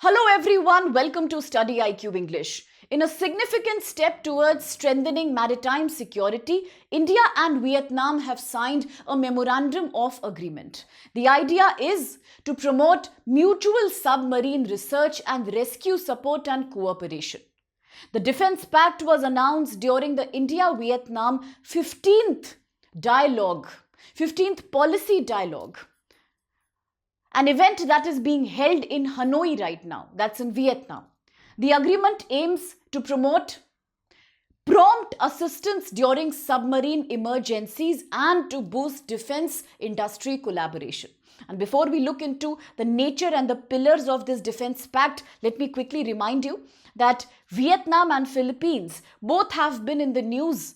Hello everyone, welcome to Study IQ English. In a significant step towards strengthening maritime security, India and Vietnam have signed a memorandum of agreement. The idea is to promote mutual submarine research and rescue support and cooperation. The Defence Pact was announced during the India-Vietnam 15th policy dialogue. An event that is being held in Hanoi right now, that's in Vietnam. The agreement aims to promote prompt assistance during submarine emergencies and to boost defense industry collaboration. And before we look into the nature and the pillars of this defense pact, let me quickly remind you that Vietnam and Philippines both have been in the news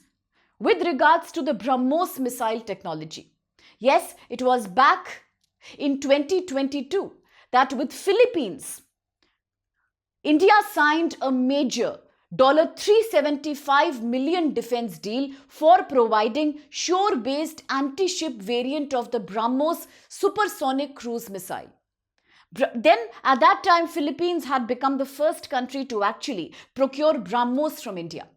with regards to the BrahMos missile technology. Yes, it was back in 2022 that with Philippines, India signed a major $375 million defense deal for providing shore-based anti-ship variant of the BrahMos supersonic cruise missile. Then at that time, Philippines had become the first country to actually procure BrahMos from India.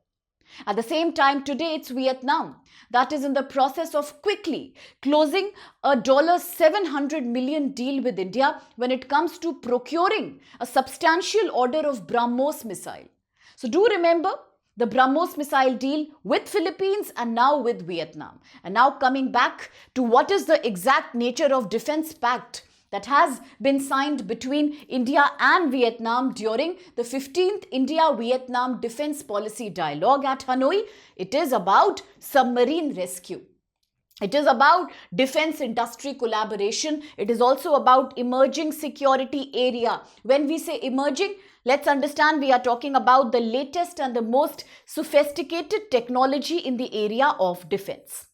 At the same time, today it's Vietnam that is in the process of quickly closing a $700 million deal with India when it comes to procuring a substantial order of BrahMos missile. So do remember the BrahMos missile deal with Philippines and now with Vietnam. And now coming back to what is the exact nature of Defence Pact that has been signed between India and Vietnam during the 15th India-Vietnam Defence Policy Dialogue at Hanoi. It is about submarine rescue. It is about defense industry collaboration. It is also about emerging security area. When we say emerging, let's understand we are talking about the latest and the most sophisticated technology in the area of defense.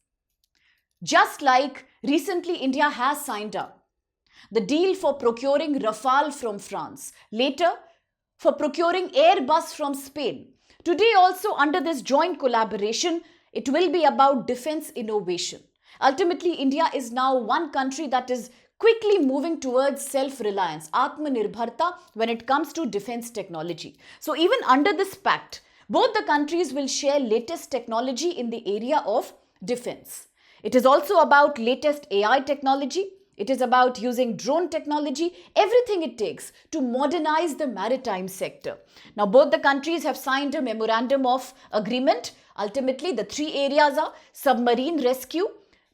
Just like recently India has signed up the deal for procuring Rafale from France, later for procuring Airbus from Spain. Today also under this joint collaboration, it will be about defense innovation. Ultimately, India is now one country that is quickly moving towards self-reliance, Atmanirbharta, when it comes to defense technology. So even under this pact, both the countries will share latest technology in the area of defense. It is also about latest AI technology. It is about using drone technology, everything it takes to modernize the maritime sector. Now, both the countries have signed a memorandum of agreement. Ultimately, the three areas are submarine rescue,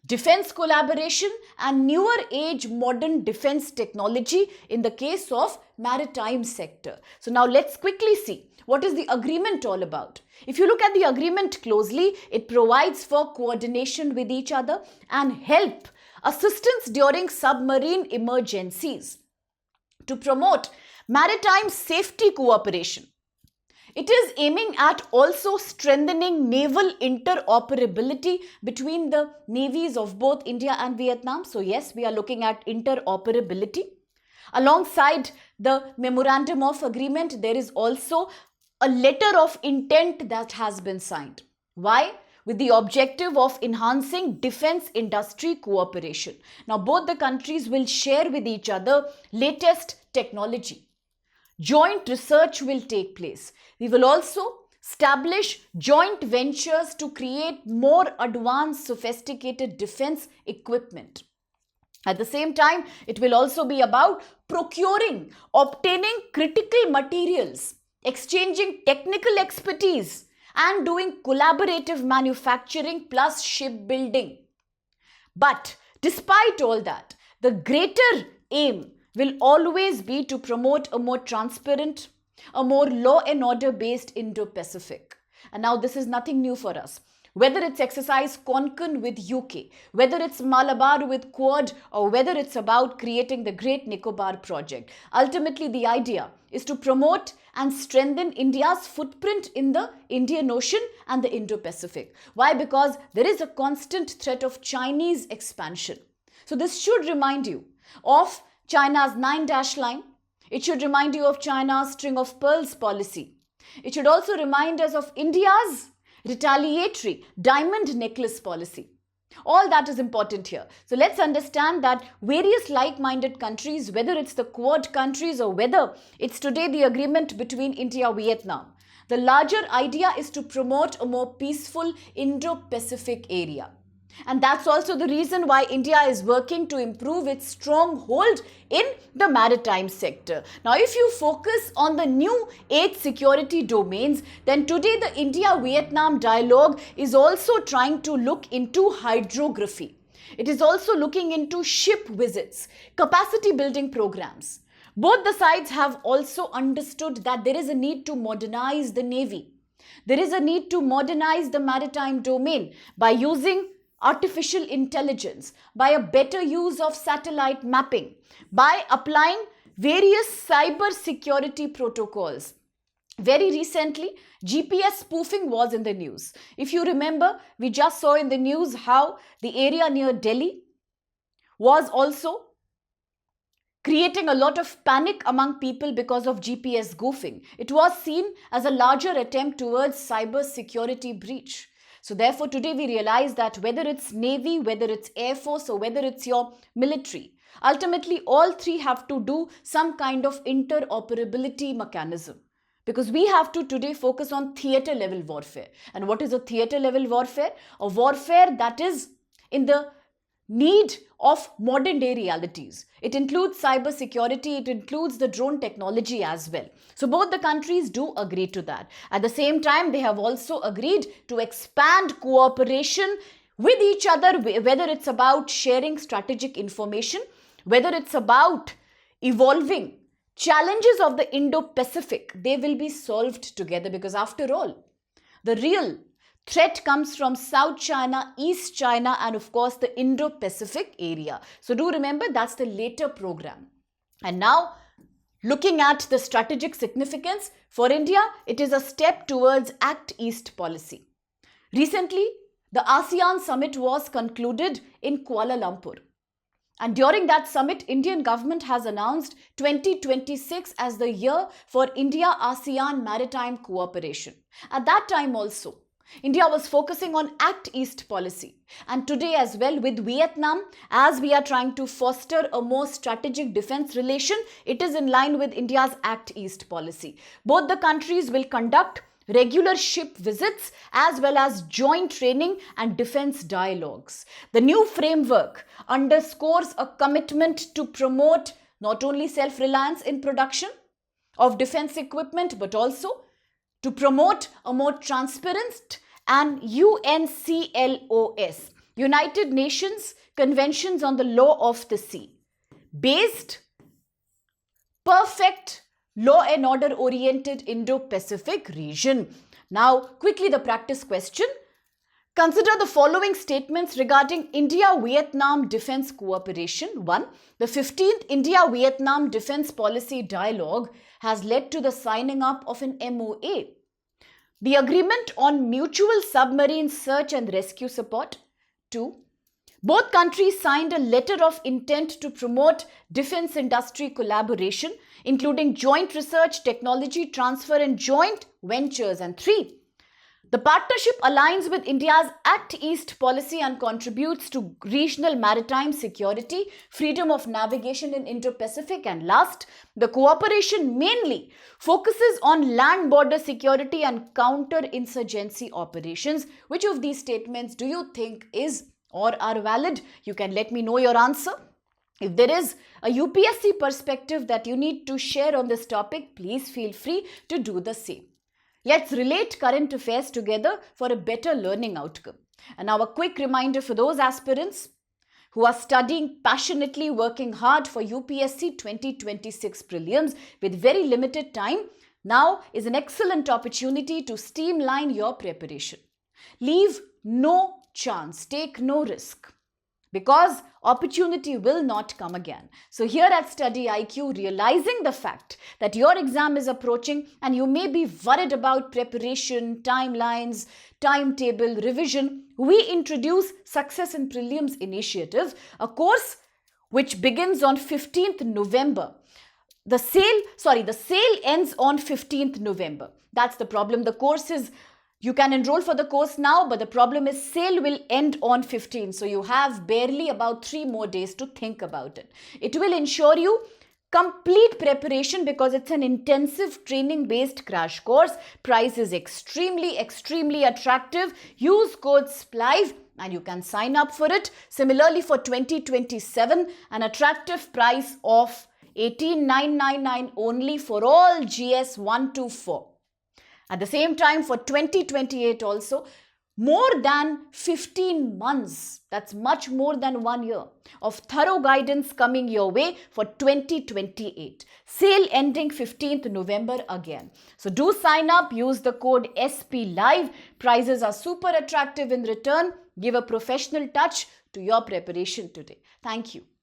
defense collaboration, and newer age modern defense technology in the case of maritime sector. So now let's quickly see what is the agreement all about. If you look at the agreement closely, it provides for coordination with each other and help assistance during submarine emergencies to promote maritime safety cooperation. It is aiming at also strengthening naval interoperability between the navies of both India and Vietnam. So yes, we are looking at interoperability. Alongside the memorandum of agreement, there is also a letter of intent that has been signed. Why? With the objective of enhancing defense industry cooperation. Now, both the countries will share with each other latest technology. Joint research will take place. We will also establish joint ventures to create more advanced, sophisticated defense equipment. At the same time, it will also be about procuring, obtaining critical materials, exchanging technical expertise, and doing collaborative manufacturing plus shipbuilding. But despite all that, the greater aim will always be to promote a more transparent, a more law and order based Indo-Pacific. And now this is nothing new for us. Whether it's exercise Konkan with UK, whether it's Malabar with Quad, or whether it's about creating the Great Nicobar project, ultimately the idea is to promote and strengthen India's footprint in the Indian Ocean and the Indo-Pacific. Why? Because there is a constant threat of Chinese expansion. So this should remind you of China's 9-dash line. It should remind you of China's string of pearls policy. It should also remind us of India's retaliatory diamond necklace policy. All that is important here. So let's understand that various like-minded countries, whether it's the Quad countries or whether it's today the agreement between India and Vietnam, the larger idea is to promote a more peaceful Indo-Pacific area. And that's also the reason why India is working to improve its stronghold in the maritime sector. Now, if you focus on the new 8 security domains, then today the India-Vietnam dialogue is also trying to look into hydrography. It is also looking into ship visits, capacity building programs. Both the sides have also understood that there is a need to modernize the Navy. There is a need to modernize the maritime domain by using artificial intelligence, by a better use of satellite mapping, by applying various cyber security protocols. Very recently, GPS spoofing was in the news. If you remember, we just saw in the news how the area near Delhi was also creating a lot of panic among people because of GPS goofing. It was seen as a larger attempt towards cyber security breach. So therefore, today we realize that whether it's Navy, whether it's Air Force, or whether it's your military, ultimately all three have to do some kind of interoperability mechanism. Because we have to today focus on theatre level warfare. And what is a theatre level warfare? A warfare that is in the need of modern day realities. It includes cyber security, it includes the drone technology as well. So both the countries do agree to that. At the same time, they have also agreed to expand cooperation with each other, whether it's about sharing strategic information, whether it's about evolving challenges of the Indo-Pacific. They will be solved together, because after all, the real threat comes from South China, East China, and of course the Indo-Pacific area. So do remember, that's the later program. And now, looking at the strategic significance for India, it is a step towards Act East policy. Recently, the ASEAN summit was concluded in Kuala Lumpur. And during that summit, Indian government has announced 2026 as the year for India-ASEAN maritime cooperation. At that time also, India was focusing on Act East policy. And today as well with Vietnam, as we are trying to foster a more strategic defense relation, it is in line with India's Act East policy. Both the countries will conduct regular ship visits as well as joint training and defense dialogues. The new framework underscores a commitment to promote not only self-reliance in production of defense equipment, but also to promote a more transparent and UNCLOS, United Nations Conventions on the Law of the Sea, based perfect law and order oriented Indo-Pacific region. Now, quickly the practice question. Consider the following statements regarding India-Vietnam defense cooperation. 1. The 15th India-Vietnam Defense Policy Dialogue has led to the signing up of an MOA. The agreement on mutual submarine search and rescue support. 2. Both countries signed a letter of intent to promote defense industry collaboration, including joint research, technology transfer, and joint ventures. And 3. The partnership aligns with India's Act East policy and contributes to regional maritime security, freedom of navigation in Indo-Pacific. And last, the cooperation mainly focuses on land border security and counter-insurgency operations. Which of these statements do you think is or are valid? You can let me know your answer. If there is a UPSC perspective that you need to share on this topic, please feel free to do the same. Let's relate current affairs together for a better learning outcome. And now a quick reminder for those aspirants who are studying passionately, working hard for UPSC 2026 prelims with very limited time. Now is an excellent opportunity to streamline your preparation. Leave no chance, take no risk, because opportunity will not come again. So here at Study IQ, realizing the fact that your exam is approaching and you may be worried about preparation, timelines, timetable, revision, we introduce Success in Prelims Initiative, a course which begins on 15th November. The sale ends on 15th November. That's the problem. The course is You can enroll for the course now, but the problem is sale will end on 15. So you have barely about 3 more days to think about it. It will ensure you complete preparation because it's an intensive training based crash course. Price is extremely attractive. Use code SPLIVE and you can sign up for it. Similarly, for 2027, an attractive price of 18,999 only for all GS 1 to 4. At the same time, for 2028 also, more than 15 months, that's much more than 1 year, of thorough guidance coming your way for 2028. Sale ending 15th November again. So do sign up, use the code SPLIVE. Prices are super attractive in return. Give a professional touch to your preparation today. Thank you.